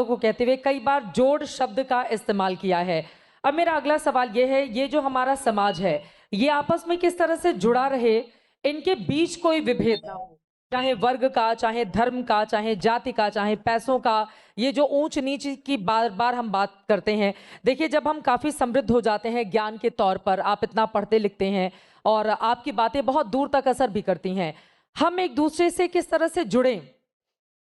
को कहते हुए कई बार जोड़ शब्द का इस्तेमाल किया है। अब मेरा अगला सवाल ये है, ये जो हमारा समाज है ये आपस में किस तरह से जुड़ा रहे, इनके बीच कोई विभेद ना हो, चाहे वर्ग का, चाहे धर्म का, चाहे जाति का, चाहे पैसों का। ये जो ऊंच नीच की बार बार हम बात करते हैं, देखिए जब हम काफी समृद्ध हो जाते हैं ज्ञान के तौर पर, आप इतना पढ़ते लिखते हैं और आपकी बातें बहुत दूर तक असर भी करती हैं, हम एक दूसरे से किस तरह से जुड़ें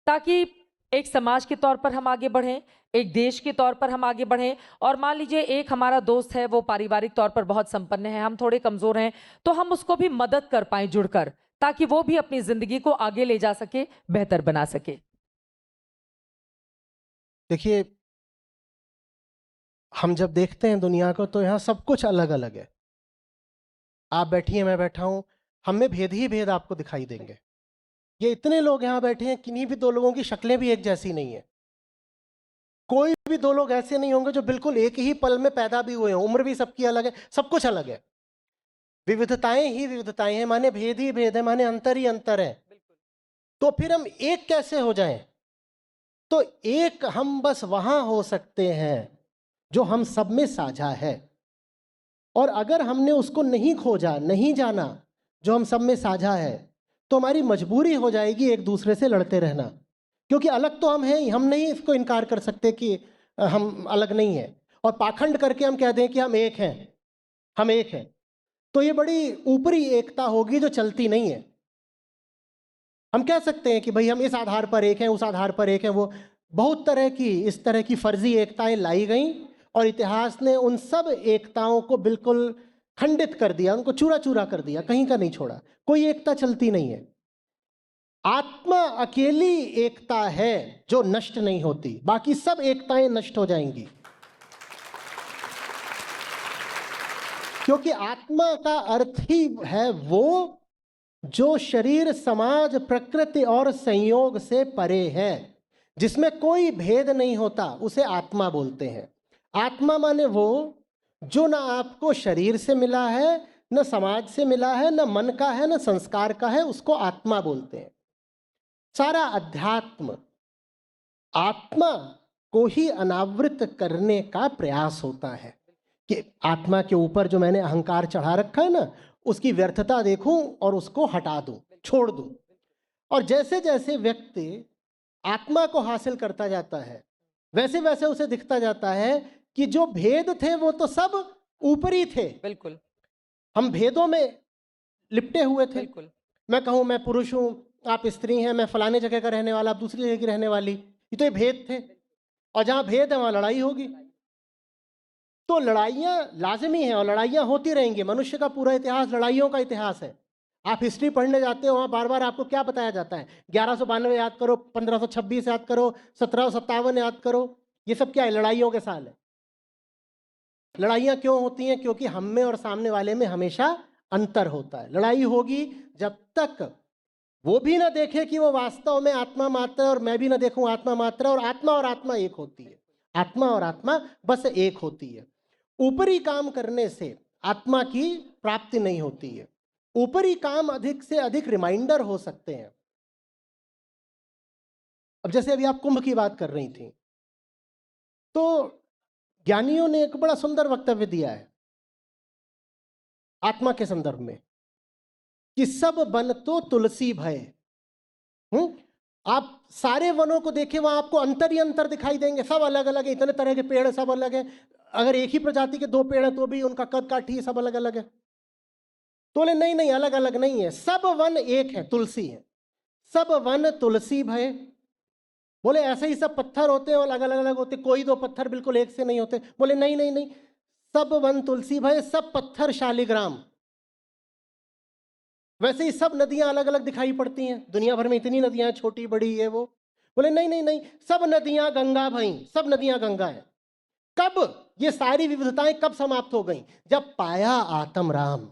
ताकि एक समाज के तौर पर हम आगे बढ़ें, एक देश के तौर पर हम आगे बढ़ें। और मान लीजिए एक हमारा दोस्त है, वो पारिवारिक तौर पर बहुत संपन्न है, हम थोड़े कमजोर हैं, तो हम उसको भी मदद कर पाएं जुड़कर, ताकि वो भी अपनी जिंदगी को आगे ले जा सके, बेहतर बना सके। देखिए, हम जब देखते हैं दुनिया को तो यहाँ सब कुछ अलग अलग है। आप बैठिए, मैं बैठा हूं, हम में भेद ही भेद आपको दिखाई देंगे। ये इतने लोग यहाँ बैठे हैं, किन्हीं भी दो लोगों की शक्लें भी एक जैसी नहीं है। कोई भी दो लोग ऐसे नहीं होंगे जो बिल्कुल एक ही पल में पैदा भी हुए हैं। उम्र भी सबकी अलग है, सब कुछ अलग है। विविधताएं ही विविधताएं हैं, माने भेद ही भेद है, माने अंतर ही अंतर है। तो फिर हम एक कैसे हो जाएं? तो एक हम बस वहां हो सकते हैं जो हम सब में साझा है। और अगर हमने उसको नहीं खोजा, नहीं जाना जो हम सब में साझा है, तो हमारी मजबूरी हो जाएगी एक दूसरे से लड़ते रहना। क्योंकि अलग तो हम हैं ही, हम नहीं इसको इनकार कर सकते कि हम अलग नहीं हैं। और पाखंड करके हम कह दें कि हम एक हैं, हम एक हैं, तो ये बड़ी ऊपरी एकता होगी जो चलती नहीं है। हम कह सकते हैं कि भाई हम इस आधार पर एक हैं, उस आधार पर एक हैं। वो बहुत तरह की इस तरह की फर्जी एकताएं लाई गई और इतिहास ने उन सब एकताओं को बिल्कुल खंडित कर दिया, उनको चूरा चूरा कर दिया, कहीं का नहीं छोड़ा। कोई एकता चलती नहीं है। आत्मा अकेली एकता है जो नष्ट नहीं होती, बाकी सब एकताएं नष्ट हो जाएंगी। क्योंकि आत्मा का अर्थ ही है वो जो शरीर, समाज, प्रकृति और संयोग से परे है, जिसमें कोई भेद नहीं होता, उसे आत्मा बोलते हैं। आत्मा माने वो जो ना आपको शरीर से मिला है, न समाज से मिला है, न मन का है, न संस्कार का है, उसको आत्मा बोलते हैं। सारा अध्यात्म आत्मा को ही अनावृत करने का प्रयास होता है कि आत्मा के ऊपर जो मैंने अहंकार चढ़ा रखा है ना, उसकी व्यर्थता देखूं और उसको हटा दूं, छोड़ दूं। और जैसे जैसे व्यक्ति आत्मा को हासिल करता जाता है, वैसे वैसे उसे दिखता जाता है कि जो भेद थे वो तो सब ऊपरी थे। बिल्कुल, हम भेदों में लिपटे हुए थे। बिल्कुल। मैं कहूं मैं पुरुष हूं, आप स्त्री हैं, मैं फलाने जगह का रहने वाला, आप दूसरी जगह की रहने वाली, ये तो ये भेद थे। और जहां भेद है वहां लड़ाई होगी। तो लड़ाइयाँ लाजमी हैं और लड़ाइयाँ होती रहेंगी। मनुष्य का पूरा इतिहास लड़ाइयों का इतिहास है। आप हिस्ट्री पढ़ने जाते हो, वहाँ बार बार आपको क्या बताया जाता है? 1192 याद करो, 1526 याद करो, 1757 याद करो। ये सब क्या है? लड़ाइयों के साल है। लड़ाइयाँ क्यों होती हैं? क्योंकि हम में और सामने वाले में हमेशा अंतर होता है। लड़ाई होगी जब तक वो भी ना देखे कि वो वास्तव में आत्मा मात्र है और मैं भी ना देखूं आत्मा मात्र है, और आत्मा एक होती है। आत्मा और आत्मा बस एक होती है। ऊपरी काम करने से आत्मा की प्राप्ति नहीं होती है। ऊपरी काम अधिक से अधिक रिमाइंडर हो सकते हैं। अब जैसे अभी आप कुंभ की बात कर रही थी, तो ज्ञानियों ने एक बड़ा सुंदर वक्तव्य दिया है आत्मा के संदर्भ में कि सब वन तो तुलसी भय। आप सारे वनों को देखें, वहां आपको अंतर ही अंतर दिखाई देंगे। सब अलग अलग है, इतने तरह के पेड़ सब अलग है। अगर एक ही प्रजाति के दो पेड़ हैं तो भी उनका कद काठी सब अलग अलग है। तो बोले नहीं नहीं, अलग अलग नहीं है, सब वन एक है, तुलसी है। सब वन तुलसी भय। बोले ऐसे ही सब पत्थर होते हैं और अलग अलग होते, कोई दो पत्थर बिल्कुल एक से नहीं होते। बोले नहीं नहीं नहीं, सब वन तुलसी भय, सब पत्थर शालिग्राम। वैसे ही सब नदियां अलग अलग दिखाई पड़ती हैं, दुनिया भर में इतनी नदियां, छोटी बड़ी है वो। बोले नहीं नहीं नहीं, सब नदियां गंगा भई, सब नदियां गंगा है। कब ये सारी विविधताएं कब समाप्त हो गई? जब पाया आत्म राम।